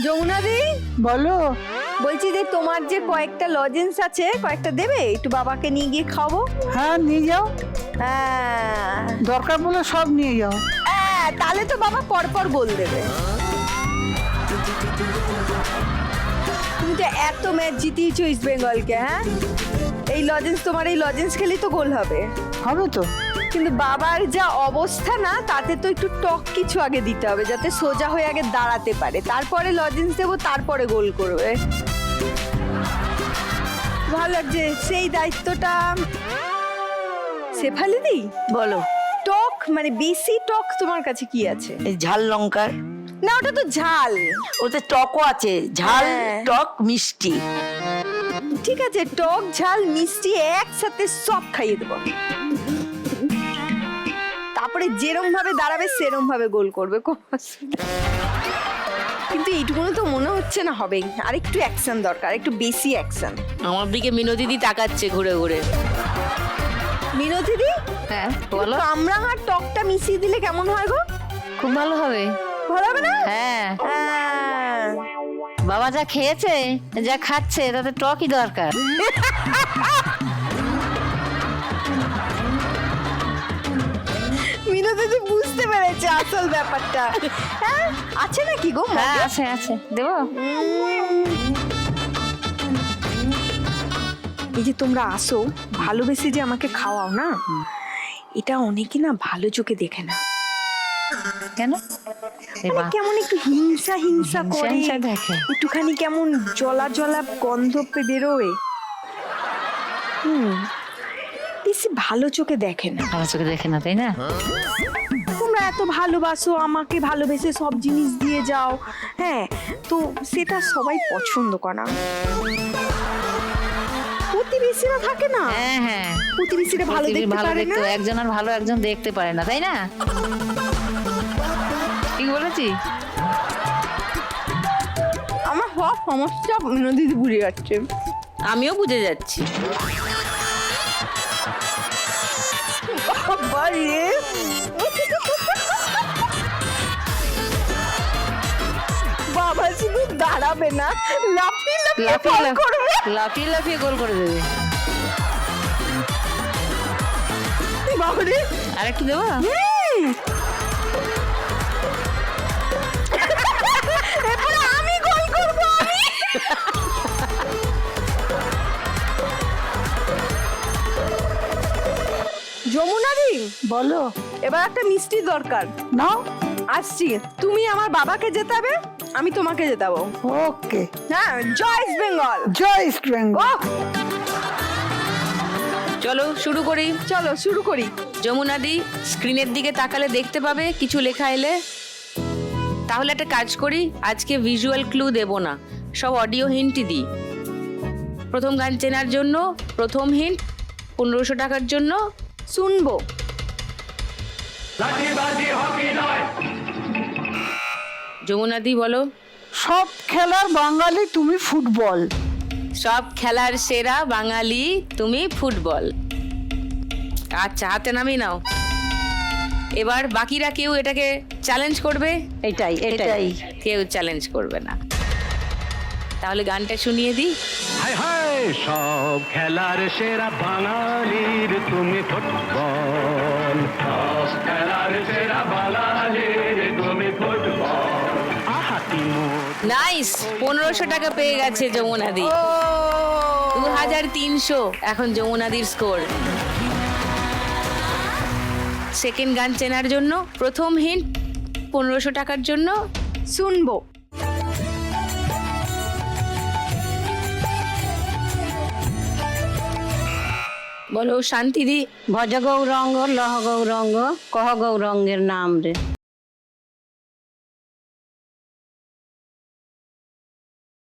যমুনাদি, বলো। বলছি যে তোমার যে কয়েকটা লজেন্স আছে কয়েকটা দেবে, একটু বাবাকে নিয়ে গিয়ে খাবো। হ্যাঁ নিয়ে যাও, হ্যাঁ দরকার বলে সব নিয়ে যাও। হ্যাঁ, তাহলে তো বাবা পরপর গোল দেবে। তুমি তো এত ম্যাচ জিতিয়েছো ইস্ট বেঙ্গলকে। হ্যাঁ, এই লজেন্স, তোমার এই লজেন্স খেলেই তো গোল হবে। হবে তো। কিন্তু বাবার যা অবস্থা না, তাতে তো একটু টক কিছু আগে দিতে হবে, যাতে সোজা হয়ে আগে দাঁড়াতে পারে, তারপরে লজেন্স দেবো, তারপরে গোল করবে। ভালো লাগছে সেই দায়িত্বটা। শেফালিদি, বলো। টক মানে বেশি টক তোমার কাছে কি আছে? এই ঝাল লঙ্কার। না, ওটা তো ঝাল। ওতে টকও আছে, ঝাল হ্যাঁ। টক মিষ্টি। ঠিক আছে, টক ঝাল মিষ্টি একসাথে সব খাইয়ে দেবো, তারপরে যেরম ভাবে দাঁড়াবে সেরম ভাবে গোল করবে, কোনো অসুবিধা নেই। কিন্তু এইটুকুনো তো মনে হচ্ছে না হবে, আর একটু অ্যাকশন দরকার, একটু বেশি অ্যাকশন। আমার দিকে মিনতিদি তাকাচ্ছে ঘুরে ঘুরে। মিনতি দি, হ্যাঁ বলো। কামরাঙার টকটা মিশিয়ে দিলে কেমন হয় গো? খুব ভালো হবে। ভালো হবে না? হ্যাঁ, হ্যাঁ। বাবা যা খেয়েছে যা খাচ্ছে তাতে টকই দরকার। মিনতি দি বুঝতে পেরেছে আসল ব্যাপারটা। হ্যাঁ, আছে নাকি গো? হ্যাঁ আছে আছে, দেবো। এই যে তোমরা আসো, ভালোবেসে যে আমাকে খাওয়াও না, এটা অনেকে না ভালো চোখে দেখে না। কেন? মানে কেমন একটু হিংসা হিংসা করে, হিংসা দেখে। একটুখানি কেমন জলা জলা গন্ধ বেরোয়। বেশি ভালো চোখে দেখে না। ভালো চোখে দেখে না, তাই না? তোমরা এত ভালোবাসো, আমাকে ভালোবেসে সব জিনিস দিয়ে যাও, হ্যাঁ, তো সেটা সবাই পছন্দ করে না। প্রতিবেশীরা থাকে না, হ্যাঁ হ্যাঁ, প্রতিবেশীরা ভালো দেখতে ভালো পারে না। দেখতে, একজন আর ভালো একজন দেখতে পারে না, তাই না? ঠিক বলেছি? আমার সব সমস্যা নদীতে বুঝে যাচ্ছে। আমিও বুঝে যাচ্ছি। বাবা রে, বাবা শুধু দাঁড়াবে না, লাফিয়ে লাফিয়ে লাফিয়ে গোল করবে। লাফিয়ে লাফিয়ে গোল করে দেবে। বাবা রে, আর একটু দেবো? এরপরে আমি গোল করবো, আমি। যমুনাদি, বলো। এবার একটা মিষ্টি দরকার। নাও। আসছি, তুমি আমার বাবাকে জেতাবে, আমি তোমাকে জেতাবো। ওকে। হ্যাঁ, জয় ইস্ট বেঙ্গল। জয় ইস্ট বেঙ্গল। ও, চলো শুরু করি। চলো শুরু করি। যমুনাদি, স্ক্রিনের দিকে তাকালে দেখতে পাবে কিছু লেখা এলে। তাহলে একটা কাজ করি, আজকে ভিজুয়াল ক্লু দেব না, সব অডিও হিন্টই দিই। প্রথম গান চেনার জন্য প্রথম হিন্ট 1500 টাকার জন্য শুনবো। যমুনাদি বলো। সব খেলার বাঙালি তুমি ফুটবল। সব খেলার সেরা বাঙালি তুমি ফুটবল। আচ্ছা, হাতে নামিয়ে নাও। এবার বাকিরা কেউ এটাকে চ্যালেঞ্জ করবে? এটাই এটাই। কেউ চ্যালেঞ্জ করবে না। তাহলে গানটা শুনিয়ে দিই। হায় হায়, সব খেলার সেরা বাঙালির তুমি ফুটবল। সব খেলার সেরা বাঙালির তুমি ফুটবল। আহা কি মোর। নাইস, 1500 টাকা পেয়ে গেছে যমুনাদি। 2300 এখন যমুনাদির স্কোর। সেকেন্ড গান চেনার জন্য প্রথম হিন্ট 1500 টাকার জন্য শুনবো। বলো শান্তিদি। ভজ গৌরঙ্গ লহ গৌরঙ্গ কহ গৌরঙ্গের নাম রে।